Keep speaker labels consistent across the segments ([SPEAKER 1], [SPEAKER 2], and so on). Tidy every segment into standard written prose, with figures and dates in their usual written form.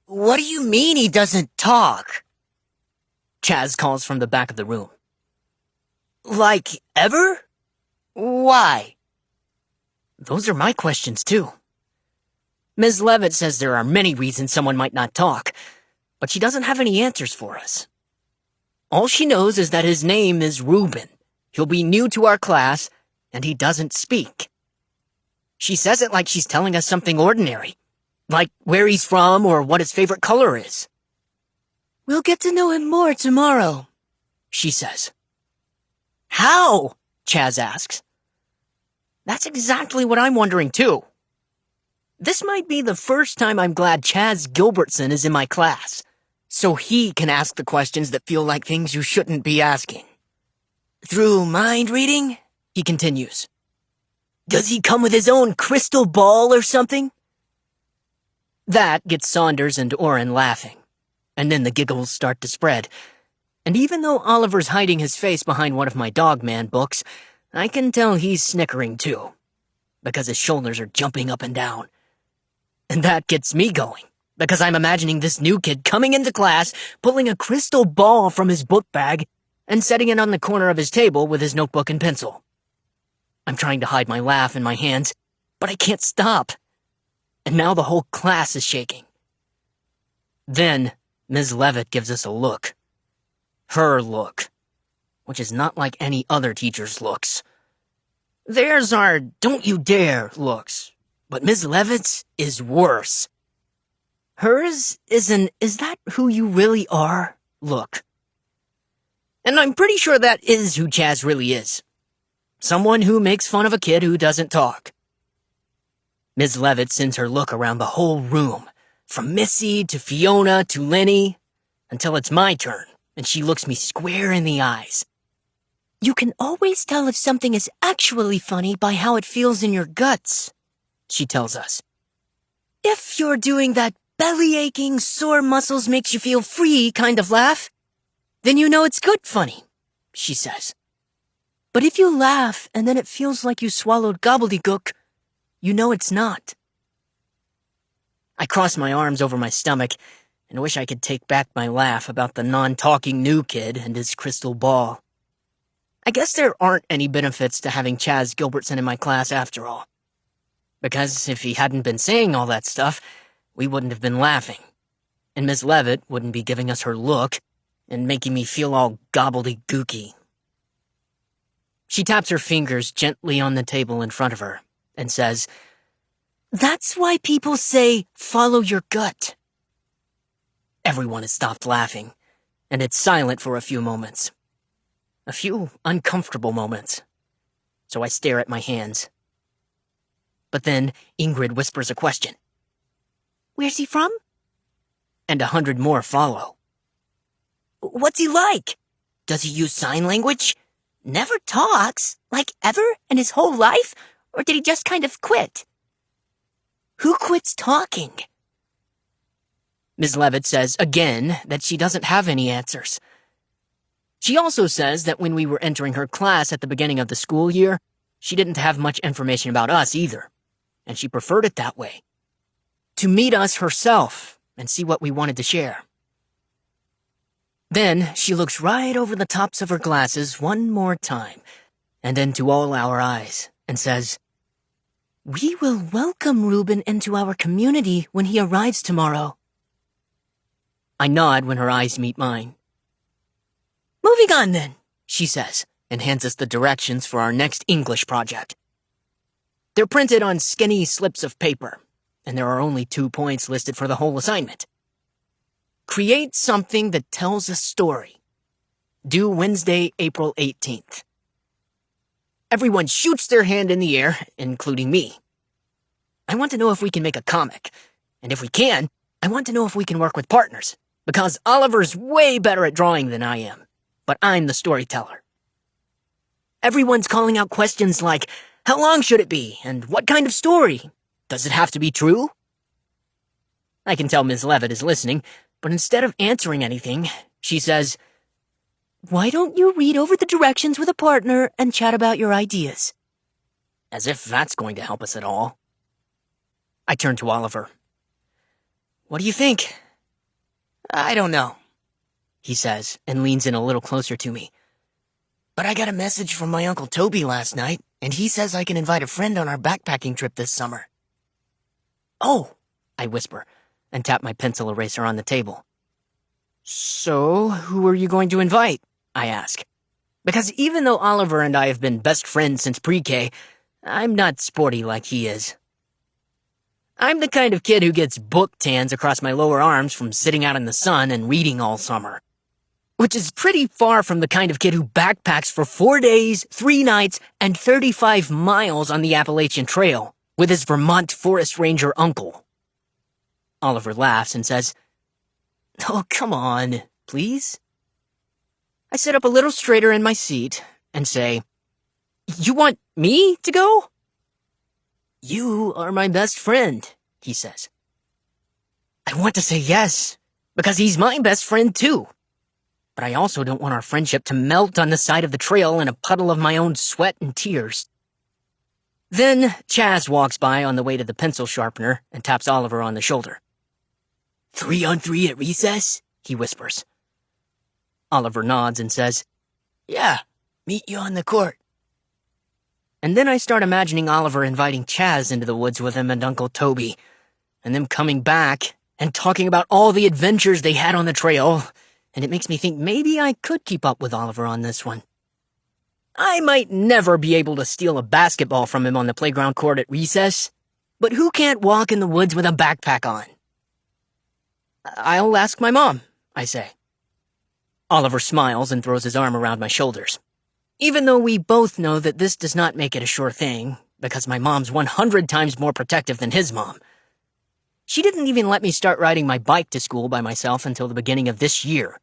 [SPEAKER 1] What do you mean he doesn't talk? Chaz calls from the back of the room. Like, ever? Why? Those are my questions, too. Ms. Levitt says there are many reasons someone might not talk, but she doesn't have any answers for us. All she knows is that his name is Reuben. He'll be new to our class, and he doesn't speak. She says it like she's telling us something ordinary, like where he's from or what his favorite color is. We'll get to know him more tomorrow, she says. How? Chaz asks. That's exactly what I'm wondering, too. This might be the first time I'm glad Chaz Gilbertson is in my class, so he can ask the questions that feel like things you shouldn't be asking. Through mind reading? He continues. Does he come with his own crystal ball or something? That gets Saunders and Orrin laughing, and then the giggles start to spread. And even though Oliver's hiding his face behind one of my Dogman books, I can tell he's snickering too, because his shoulders are jumping up and down. And that gets me going, because I'm imagining this new kid coming into class, pulling a crystal ball from his book bag, and setting it on the corner of his table with his notebook and pencil. I'm trying to hide my laugh in my hands, but I can't stop. And now the whole class is shaking. Then, Ms. Levitt gives us a look. Her look, which is not like any other teacher's looks. Theirs are don't you dare looks, but Ms. Levitt's is worse. Hers is an is that who you really are look. And I'm pretty sure that is who Chaz really is. Someone who makes fun of a kid who doesn't talk. Ms. Levitt sends her look around the whole room, from Missy to Fiona to Lenny, until it's my turn, and she looks me square in the eyes. You can always tell if something is actually funny by how it feels in your guts, she tells us. If you're doing that belly-aching, sore muscles makes you feel free kind of laugh, then you know it's good funny, she says. But if you laugh and then it feels like you swallowed gobbledygook, you know it's not. I cross my arms over my stomach and wish I could take back my laugh about the non-talking new kid and his crystal ball. I guess there aren't any benefits to having Chaz Gilbertson in my class after all. Because if he hadn't been saying all that stuff, we wouldn't have been laughing. And Miss Levitt wouldn't be giving us her look and making me feel all gobbledygooky. She taps her fingers gently on the table in front of her and says, That's why people say, follow your gut. Everyone has stopped laughing, and it's silent for a few moments. A few uncomfortable moments. So I stare at my hands. But then Ingrid whispers a question. Where's he from? And 100 more follow. What's he like? Does he use sign language? Never talks, like ever in his whole life? Or did he just kind of quit? Who quits talking? Ms. Levitt says again that she doesn't have any answers. She also says that when we were entering her class at the beginning of the school year, she didn't have much information about us either, and she preferred it that way. To meet us herself and see what we wanted to share. Then she looks right over the tops of her glasses one more time, and into all our eyes, and says, We will welcome Reuben into our community when he arrives tomorrow. I nod when her eyes meet mine. Moving on then, she says, and hands us the directions for our next English project. They're printed on skinny slips of paper, and there are only 2 points listed for the whole assignment. Create something that tells a story. Due Wednesday, April 18th. Everyone shoots their hand in the air, including me. I want to know if we can make a comic, and if we can, I want to know if we can work with partners, because Oliver's way better at drawing than I am, but I'm the storyteller. Everyone's calling out questions like, how long should it be, and what kind of story? Does it have to be true? I can tell Ms. Levitt is listening, but instead of answering anything, she says, Why don't you read over the directions with a partner and chat about your ideas? As if that's going to help us at all. I turn to Oliver. What do you think? I don't know, he says, and leans in a little closer to me. But I got a message from my Uncle Toby last night, and he says I can invite a friend on our backpacking trip this summer. Oh, I whisper, and tap my pencil eraser on the table. So, who are you going to invite? I ask. Because even though Oliver and I have been best friends since pre-K, I'm not sporty like he is. I'm the kind of kid who gets book tans across my lower arms from sitting out in the sun and reading all summer. Which is pretty far from the kind of kid who backpacks for 4 days, 3 nights, and 35 miles on the Appalachian Trail with his Vermont forest ranger uncle. Oliver laughs and says, "Oh, come on, please." I sit up a little straighter in my seat and say, "You want me to go?" "You are my best friend," he says. I want to say yes, because he's my best friend too. But I also don't want our friendship to melt on the side of the trail in a puddle of my own sweat and tears. Then Chaz walks by on the way to the pencil sharpener and taps Oliver on the shoulder. 3-on-3 at recess? He whispers. Oliver nods and says, "Yeah, meet you on the court." And then I start imagining Oliver inviting Chaz into the woods with him and Uncle Toby, and them coming back and talking about all the adventures they had on the trail, and it makes me think maybe I could keep up with Oliver on this one. I might never be able to steal a basketball from him on the playground court at recess, but who can't walk in the woods with a backpack on? "I'll ask my mom," I say. Oliver smiles and throws his arm around my shoulders. Even though we both know that this does not make it a sure thing, because my mom's 100 times more protective than his mom. She didn't even let me start riding my bike to school by myself until the beginning of this year,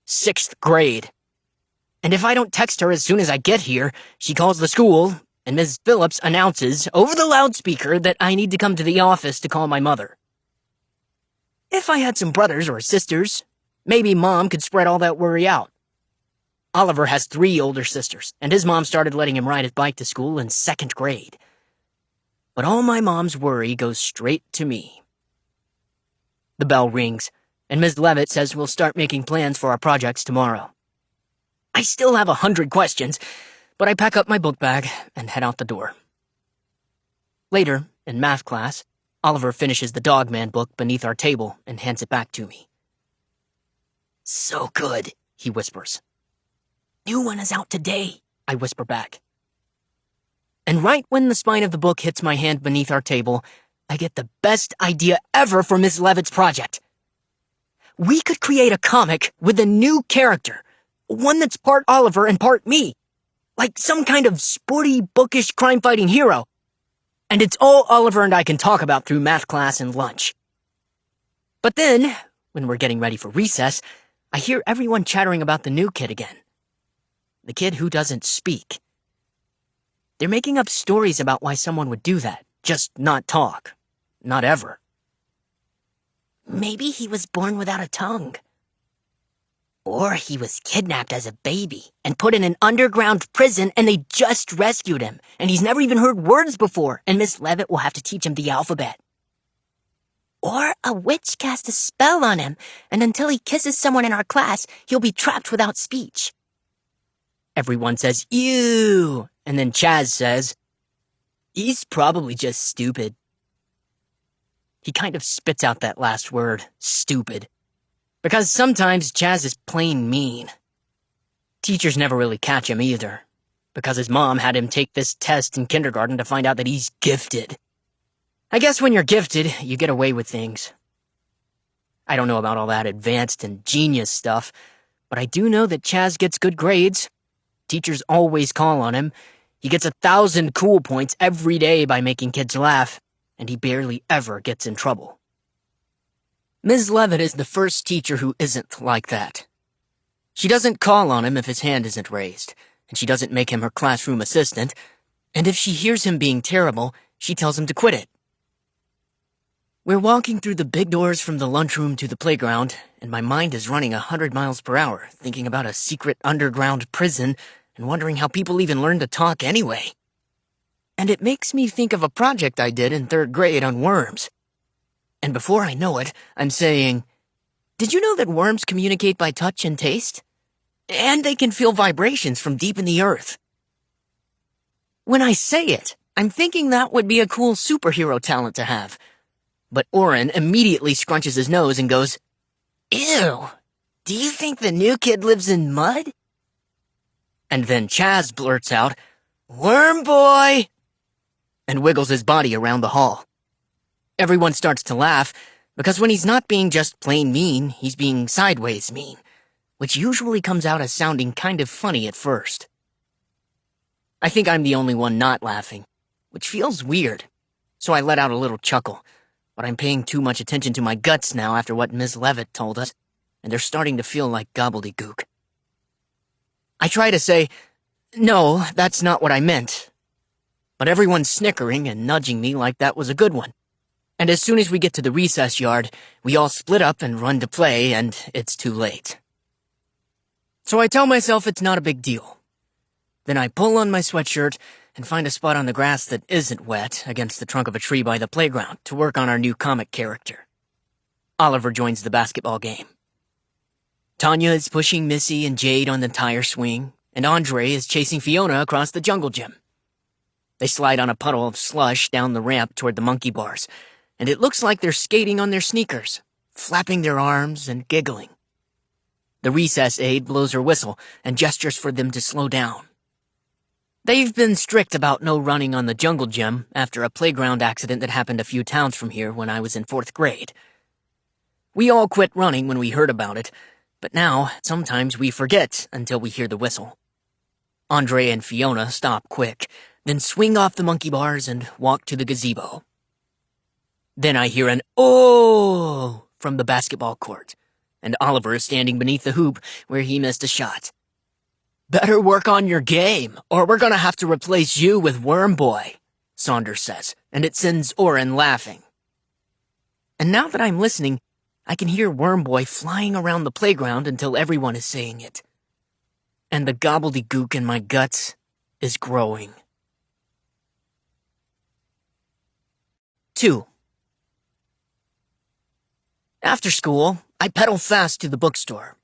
[SPEAKER 1] 6th grade. And if I don't text her as soon as I get here, she calls the school, and Mrs. Phillips announces over the loudspeaker that I need to come to the office to call my mother. If I had some brothers or sisters, maybe Mom could spread all that worry out. Oliver has 3 older sisters, and his mom started letting him ride his bike to school in 2nd grade. But all my mom's worry goes straight to me. The bell rings, and Ms. Levitt says we'll start making plans for our projects tomorrow. I still have 100 questions, but I pack up my book bag and head out the door. Later, in math class, Oliver finishes the Dogman book beneath our table and hands it back to me. "So good," he whispers. "New one is out today," I whisper back. And right when the spine of the book hits my hand beneath our table, I get the best idea ever for Miss Levitt's project. We could create a comic with a new character, one that's part Oliver and part me, like some kind of sporty, bookish, crime-fighting hero. And it's all Oliver and I can talk about through math class and lunch. But then, when we're getting ready for recess, I hear everyone chattering about the new kid again. The kid who doesn't speak. They're making up stories about why someone would do that, just not talk. Not ever. "Maybe he was born without a tongue. Or he was kidnapped as a baby and put in an underground prison and they just rescued him, and he's never even heard words before, and Miss Levitt will have to teach him the alphabet. Or a witch cast a spell on him, and until he kisses someone in our class, he'll be trapped without speech." Everyone says, "Ew," and then Chaz says, "He's probably just stupid." He kind of spits out that last word, stupid. Because sometimes Chaz is plain mean. Teachers never really catch him either, because his mom had him take this test in kindergarten to find out that he's gifted. I guess when you're gifted, you get away with things. I don't know about all that advanced and genius stuff, but I do know that Chaz gets good grades. Teachers always call on him. He gets 1,000 cool points every day by making kids laugh, and he barely ever gets in trouble. Ms. Levitt is the first teacher who isn't like that. She doesn't call on him if his hand isn't raised, and she doesn't make him her classroom assistant, and if she hears him being terrible, she tells him to quit it. We're walking through the big doors from the lunchroom to the playground, and my mind is running 100 miles per hour, thinking about a secret underground prison and wondering how people even learn to talk anyway. And it makes me think of a project I did in 3rd grade on worms. And before I know it, I'm saying, Did you know that worms communicate by touch and taste? And they can feel vibrations from deep in the earth. When I say it, I'm thinking that would be a cool superhero talent to have. But Oren immediately scrunches his nose and goes, "Ew, do you think the new kid lives in mud?" And then Chaz blurts out, "Worm boy!" and wiggles his body around the hall. Everyone starts to laugh, because when he's not being just plain mean, he's being sideways mean, which usually comes out as sounding kind of funny at first. I think I'm the only one not laughing, which feels weird, so I let out a little chuckle, but I'm paying too much attention to my guts now after what Miss Levitt told us, and they're starting to feel like gobbledygook. I try to say, "No, that's not what I meant," but everyone's snickering and nudging me like that was a good one. And as soon as we get to the recess yard, we all split up and run to play, and it's too late. So I tell myself it's not a big deal. Then I pull on my sweatshirt and find a spot on the grass that isn't wet against the trunk of a tree by the playground to work on our new comic character. Oliver joins the basketball game. Tanya is pushing Missy and Jade on the tire swing, and Andre is chasing Fiona across the jungle gym. They slide on a puddle of slush down the ramp toward the monkey bars, and it looks like they're skating on their sneakers, flapping their arms and giggling. The recess aide blows her whistle and gestures for them to slow down. They've been strict about no running on the jungle gym after a playground accident that happened a few towns from here when I was in 4th grade. We all quit running when we heard about it, but now sometimes we forget until we hear the whistle. Andre and Fiona stop quick, then swing off the monkey bars and walk to the gazebo. Then I hear an "oh" from the basketball court, and Oliver is standing beneath the hoop where he missed a shot. "Better work on your game, or we're gonna have to replace you with Worm Boy," Saunders says, and it sends Oren laughing. And now that I'm listening, I can hear Worm Boy flying around the playground until everyone is saying it. And the gobbledygook in my guts is growing. 2. After school, I pedal fast to the bookstore.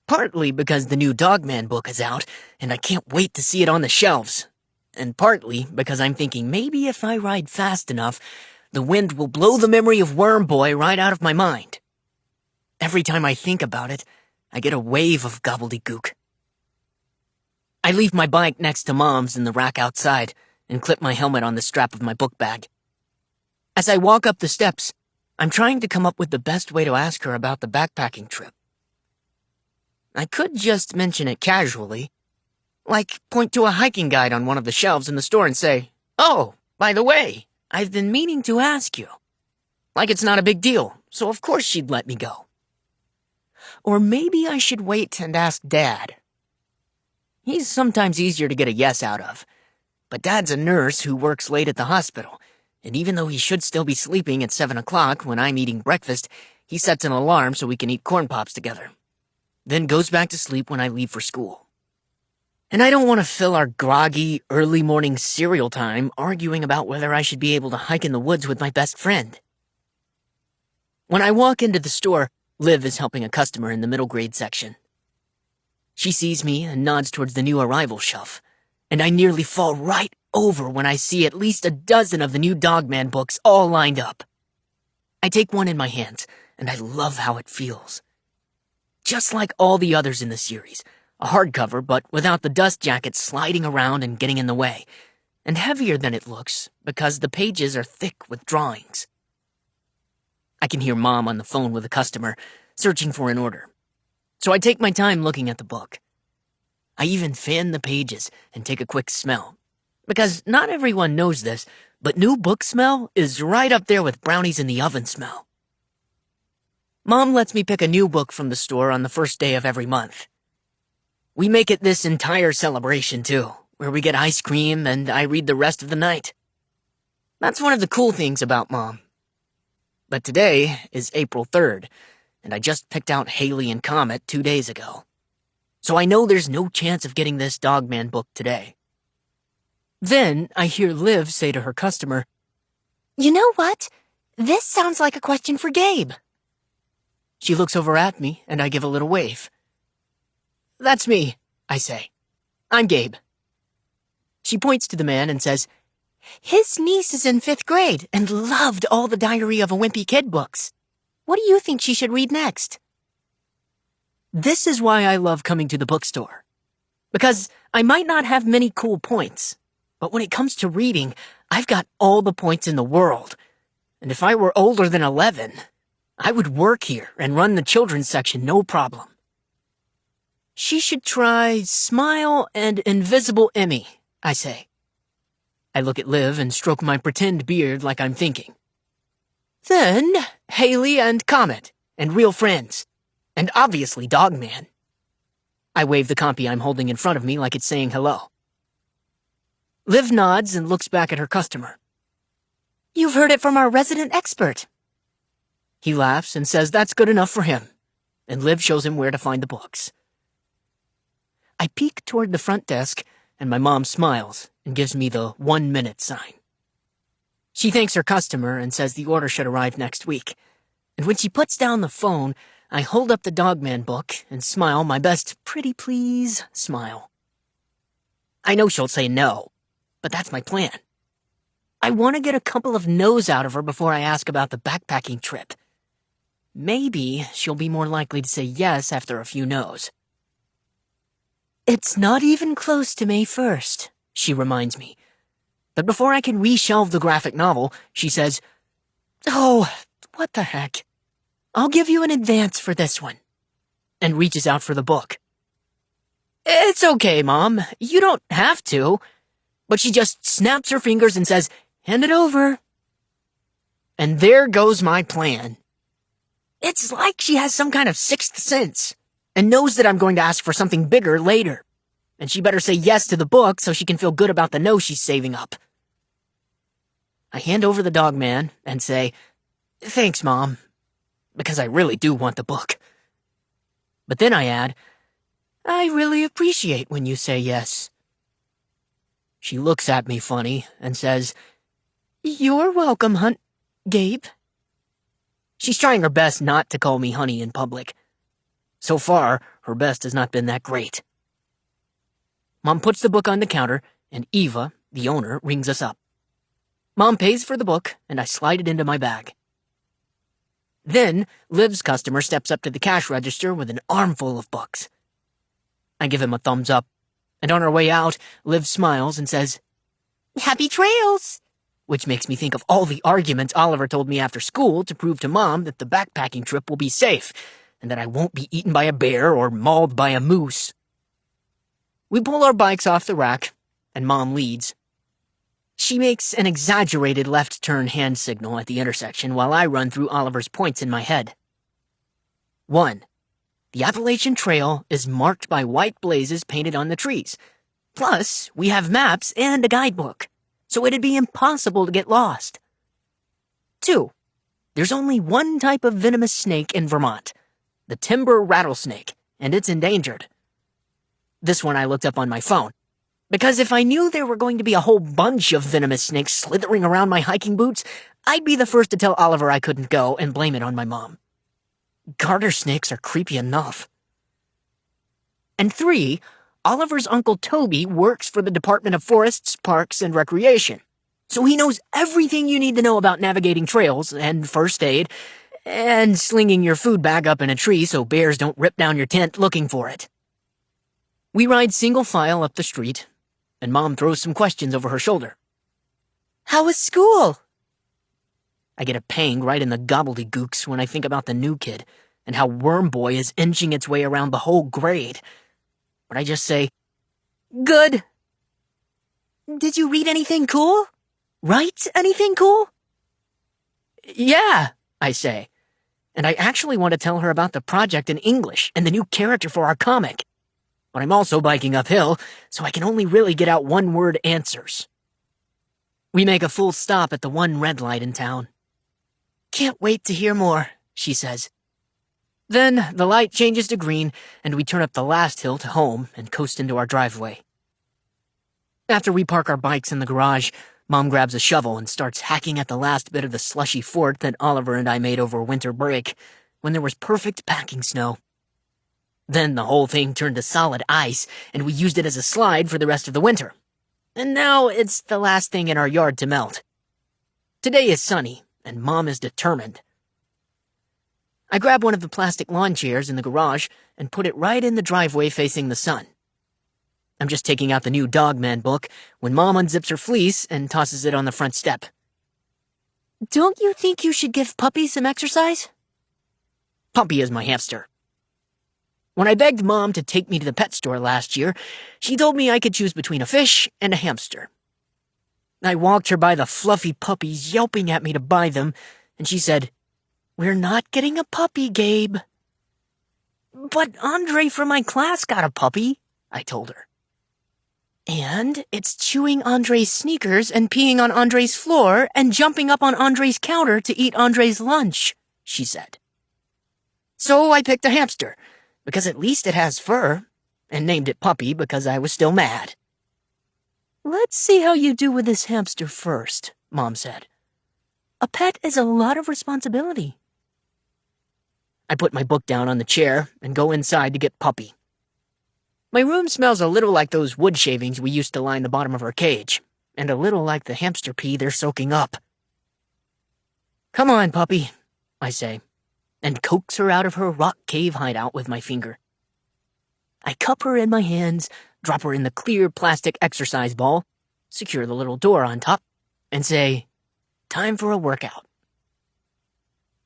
[SPEAKER 1] Partly because the new Dogman book is out, and I can't wait to see it on the shelves. And partly because I'm thinking maybe if I ride fast enough, the wind will blow the memory of Worm Boy right out of my mind. Every time I think about it, I get a wave of gobbledygook. I leave my bike next to Mom's in the rack outside and clip my helmet on the strap of my book bag. As I walk up the steps, I'm trying to come up with the best way to ask her about the backpacking trip. I could just mention it casually, like point to a hiking guide on one of the shelves in the store and say, "Oh, by the way, I've been meaning to ask you." Like it's not a big deal, so of course she'd let me go. Or maybe I should wait and ask Dad. He's sometimes easier to get a yes out of, but Dad's a nurse who works late at the hospital, and even though he should still be sleeping at 7 o'clock when I'm eating breakfast, he sets an alarm so we can eat corn pops together, then goes back to sleep when I leave for school. And I don't want to fill our groggy, early morning cereal time arguing about whether I should be able to hike in the woods with my best friend. When I walk into the store, Liv is helping a customer in the middle grade section. She sees me and nods towards the new arrival shelf, and I nearly fall right over when I see at least a dozen of the new Dogman books all lined up. I take one in my hands, and I love how it feels. Just like all the others in the series, a hardcover but without the dust jacket sliding around and getting in the way, and heavier than it looks because the pages are thick with drawings. I can hear Mom on the phone with a customer, searching for an order. So I take my time looking at the book. I even fan the pages and take a quick smell. Because not everyone knows this, but new book smell is right up there with brownies in the oven smell. Mom lets me pick a new book from the store on the first day of every month. We make it this entire celebration, too, where we get ice cream and I read the rest of the night. That's one of the cool things about Mom. But today is April 3rd, and I just picked out Haley and Comet 2 days ago. So I know there's no chance of getting this Dogman book today. Then I hear Liv say to her customer, "You know what? This sounds like a question for Gabe." She looks over at me, and I give a little wave. "That's me," I say. "I'm Gabe." She points to the man and says, "His niece is in 5th grade and loved all the Diary of a Wimpy Kid books. What do you think she should read next?" This is why I love coming to the bookstore. Because I might not have many cool points, but when it comes to reading, I've got all the points in the world. And if I were older than 11, I would work here and run the children's section no problem. She should try Smile and Invisible Emmy, I say. I look at Liv and stroke my pretend beard like I'm thinking. Then, Haley and Comet, and Real Friends, and obviously Dogman. I wave the copy I'm holding in front of me like it's saying hello. Liv nods and looks back at her customer. "You've heard it from our resident expert." He laughs and says that's good enough for him, and Liv shows him where to find the books. I peek toward the front desk, and my mom smiles and gives me the 1-minute sign. She thanks her customer and says the order should arrive next week, and when she puts down the phone, I hold up the Dogman book and smile my best pretty please smile. I know she'll say no, but that's my plan. I want to get a couple of no's out of her before I ask about the backpacking trip. Maybe she'll be more likely to say yes after a few no's. "It's not even close to May 1st, she reminds me. But before I can reshelve the graphic novel, she says, "Oh, what the heck. I'll give you an advance for this one," and reaches out for the book. "It's okay, Mom. You don't have to." But she just snaps her fingers and says, "Hand it over." And there goes my plan. It's like she has some kind of sixth sense, and knows that I'm going to ask for something bigger later, and she better say yes to the book so she can feel good about the no she's saving up. I hand over the Dogman and say, "Thanks, Mom," because I really do want the book. But then I add, "I really appreciate when you say yes." She looks at me funny and says, "You're welcome, Gabe." She's trying her best not to call me honey in public. So far, her best has not been that great. Mom puts the book on the counter, and Eva, the owner, rings us up. Mom pays for the book, and I slide it into my bag. Then, Liv's customer steps up to the cash register with an armful of books. I give him a thumbs up, and on our way out, Liv smiles and says, "Happy trails!" which makes me think of all the arguments Oliver told me after school to prove to Mom that the backpacking trip will be safe, and that I won't be eaten by a bear or mauled by a moose. We pull our bikes off the rack, and Mom leads. She makes an exaggerated left-turn hand signal at the intersection while I run through Oliver's points in my head. 1. The Appalachian Trail is marked by white blazes painted on the trees. Plus, we have maps and a guidebook, so it'd be impossible to get lost. 2. There's only one type of venomous snake in Vermont, the timber rattlesnake, and it's endangered. This one I looked up on my phone, because if I knew there were going to be a whole bunch of venomous snakes slithering around my hiking boots, I'd be the first to tell Oliver I couldn't go and blame it on my mom. Garter snakes are creepy enough. And 3, Oliver's Uncle Toby works for the Department of Forests, Parks, and Recreation, so he knows everything you need to know about navigating trails and first aid, and slinging your food bag up in a tree so bears don't rip down your tent looking for it. We ride single file up the street, and Mom throws some questions over her shoulder. "How was school?" I get a pang right in the gobbledygooks when I think about the new kid, and how Worm Boy is inching its way around the whole grade. But I just say, "Good." "Did you read anything cool? Write anything cool?" "Yeah," I say, and I actually want to tell her about the project in English and the new character for our comic. But I'm also biking uphill, so I can only really get out one-word answers. We make a full stop at the one red light in town. "Can't wait to hear more," she says. Then the light changes to green, and we turn up the last hill to home and coast into our driveway. After we park our bikes in the garage, Mom grabs a shovel and starts hacking at the last bit of the slushy fort that Oliver and I made over winter break, when there was perfect packing snow. Then the whole thing turned to solid ice, and we used it as a slide for the rest of the winter. And now it's the last thing in our yard to melt. Today is sunny, and Mom is determined. I grab one of the plastic lawn chairs in the garage and put it right in the driveway facing the sun. I'm just taking out the new Dogman book when Mom unzips her fleece and tosses it on the front step. "Don't you think you should give Puppy some exercise?" Puppy is my hamster. When I begged Mom to take me to the pet store last year, she told me I could choose between a fish and a hamster. I walked her by the fluffy puppies, yelping at me to buy them, and she said, "We're not getting a puppy, Gabe." "But Andre from my class got a puppy," I told her. "And it's chewing Andre's sneakers and peeing on Andre's floor and jumping up on Andre's counter to eat Andre's lunch," she said. So I picked a hamster, because at least it has fur, and named it Puppy because I was still mad. "Let's see how you do with this hamster first," Mom said. "A pet is a lot of responsibility." I put my book down on the chair and go inside to get Puppy. My room smells a little like those wood shavings we used to line the bottom of her cage, and a little like the hamster pee they're soaking up. "Come on, Puppy," I say, and coax her out of her rock cave hideout with my finger. I cup her in my hands, drop her in the clear plastic exercise ball, secure the little door on top, and say, "Time for a workout."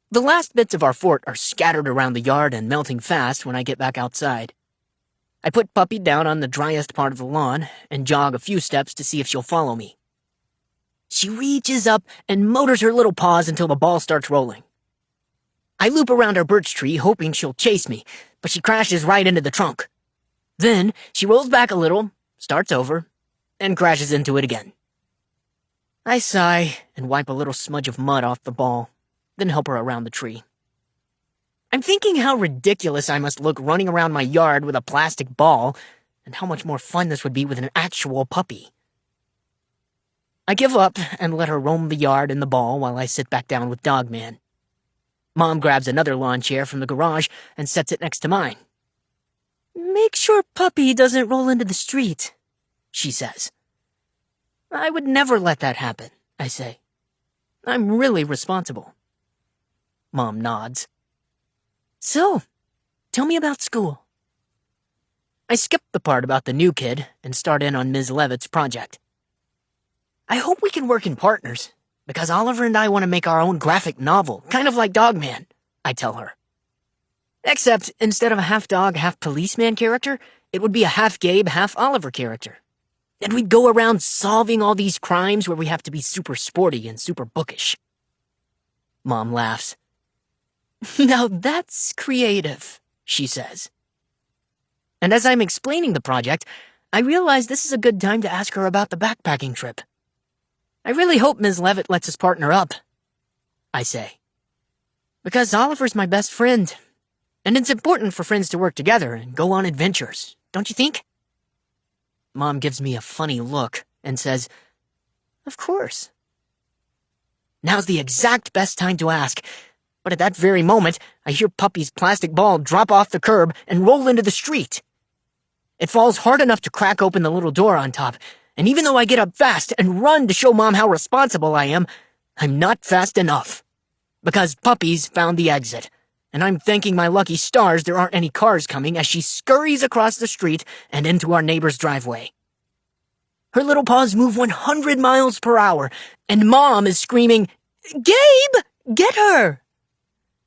[SPEAKER 1] The last bits of our fort are scattered around the yard and melting fast when I get back outside. I put Puppy down on the driest part of the lawn and jog a few steps to see if she'll follow me. She reaches up and motors her little paws until the ball starts rolling. I loop around our birch tree, hoping she'll chase me, but she crashes right into the trunk. Then she rolls back a little, starts over, and crashes into it again. I sigh and wipe a little smudge of mud off the ball, then help her around the tree. I'm thinking how ridiculous I must look running around my yard with a plastic ball, and how much more fun this would be with an actual puppy. I give up and let her roam the yard and the ball while I sit back down with Dogman. Mom grabs another lawn chair from the garage and sets it next to mine. "Make sure Puppy doesn't roll into the street," she says. "I would never let that happen," I say. "I'm really responsible." Mom nods. "So, tell me about school." I skip the part about the new kid and start in on Ms. Levitt's project. "I hope we can work in partners, because Oliver and I want to make our own graphic novel, kind of like Dogman," I tell her. Except, instead of a half-dog, half-policeman character, it would be a half-Gabe, half-Oliver character. And we'd go around solving all these crimes where we have to be super sporty and super bookish. Mom laughs. "Now that's creative," she says. And as I'm explaining the project, I realize this is a good time to ask her about the backpacking trip. "I really hope Ms. Levitt lets us partner up," I say. "Because Oliver's my best friend, and it's important for friends to work together and go on adventures, don't you think?" Mom gives me a funny look and says, "Of course." Now's the exact best time to ask, but at that very moment, I hear Puppy's plastic ball drop off the curb and roll into the street. It falls hard enough to crack open the little door on top, and even though I get up fast and run to show Mom how responsible I am, I'm not fast enough. Because Puppy's found the exit, and I'm thanking my lucky stars there aren't any cars coming as she scurries across the street and into our neighbor's driveway. Her little paws move 100 miles per hour, and Mom is screaming, "Gabe, get her!"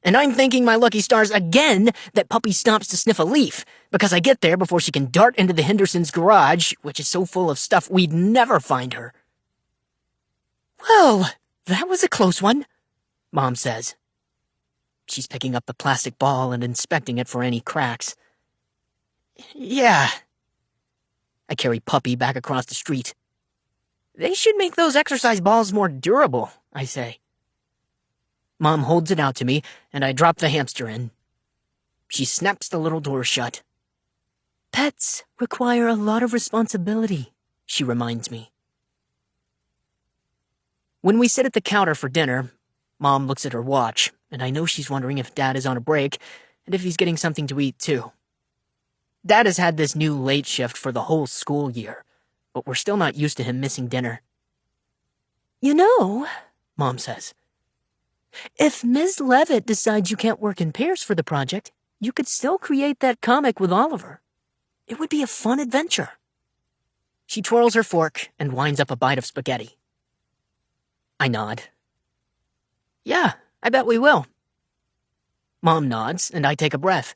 [SPEAKER 1] And I'm thanking my lucky stars again that Puppy stops to sniff a leaf, because I get there before she can dart into the Hendersons' garage, which is so full of stuff we'd never find her. "Well, that was a close one," Mom says. She's picking up the plastic ball and inspecting it for any cracks. "Yeah." I carry Puppy back across the street. "They should make those exercise balls more durable," I say. Mom holds it out to me, and I drop the hamster in. She snaps the little door shut. "Pets require a lot of responsibility," she reminds me. When we sit at the counter for dinner, Mom looks at her watch and I know she's wondering if Dad is on a break and if he's getting something to eat too. Dad has had this new late shift for the whole school year, but we're still not used to him missing dinner.
[SPEAKER 2] You know,
[SPEAKER 1] Mom says,
[SPEAKER 2] if Ms. Levitt decides you can't work in pairs for the project, you could still create that comic with Oliver. It would be a fun adventure.
[SPEAKER 1] She twirls her fork and winds up a bite of spaghetti. I nod. Yeah, I bet we will. Mom nods, and I take a breath.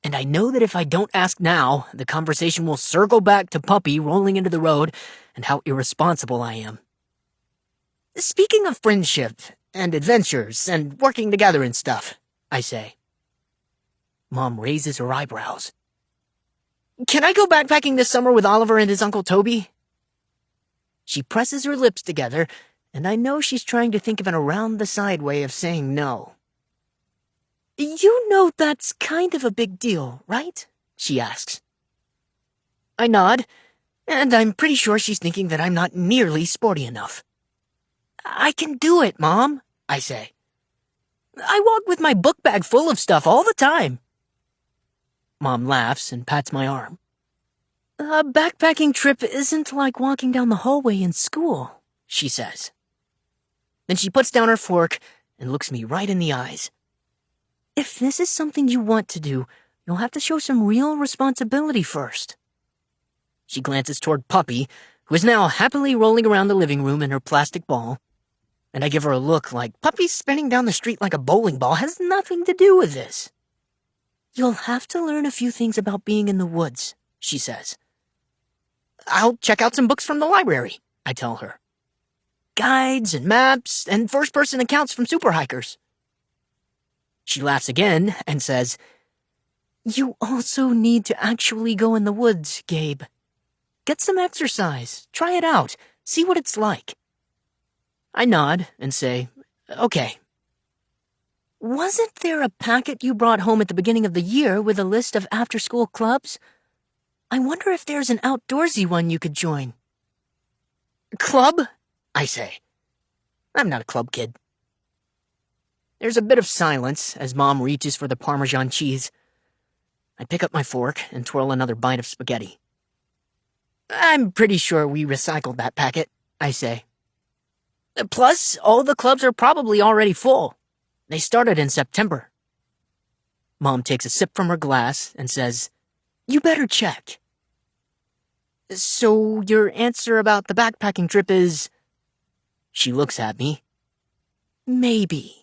[SPEAKER 1] And I know that if I don't ask now, the conversation will circle back to Puppy rolling into the road and how irresponsible I am. Speaking of friendship and adventures and working together and stuff, I say. Mom raises her eyebrows. Can I go backpacking this summer with Oliver and his Uncle Toby? She presses her lips together, and I know she's trying to think of an around-the-side way of saying no.
[SPEAKER 2] You know that's kind of a big deal, right?
[SPEAKER 1] She asks. I nod, and I'm pretty sure she's thinking that I'm not nearly sporty enough. I can do it, Mom, I say. I walk with my book bag full of stuff all the time. Mom laughs and pats my arm.
[SPEAKER 2] A backpacking trip isn't like walking down the hallway in school, she says.
[SPEAKER 1] Then she puts down her fork and looks me right in the eyes.
[SPEAKER 2] If this is something you want to do, you'll have to show some real responsibility first.
[SPEAKER 1] She glances toward Puppy, who is now happily rolling around the living room in her plastic ball, and I give her a look like Puppy spinning down the street like a bowling ball has nothing to do with this.
[SPEAKER 2] You'll have to learn a few things about being in the woods, she says.
[SPEAKER 1] I'll check out some books from the library, I tell her. Guides and maps and first-person accounts from super hikers. She laughs again and says,
[SPEAKER 2] You also need to actually go in the woods, Gabe.
[SPEAKER 1] Get some exercise, try it out, see what it's like. I nod and say, okay.
[SPEAKER 2] Wasn't there a packet you brought home at the beginning of the year with a list of after-school clubs? I wonder if there's an outdoorsy one you could join.
[SPEAKER 1] Club? I say. I'm not a club kid. There's a bit of silence as Mom reaches for the Parmesan cheese. I pick up my fork and twirl another bite of spaghetti. I'm pretty sure we recycled that packet, I say. Plus, all the clubs are probably already full. They started in September. Mom takes a sip from her glass and says, You better check. So your answer about the backpacking trip is... She looks at me.
[SPEAKER 2] Maybe.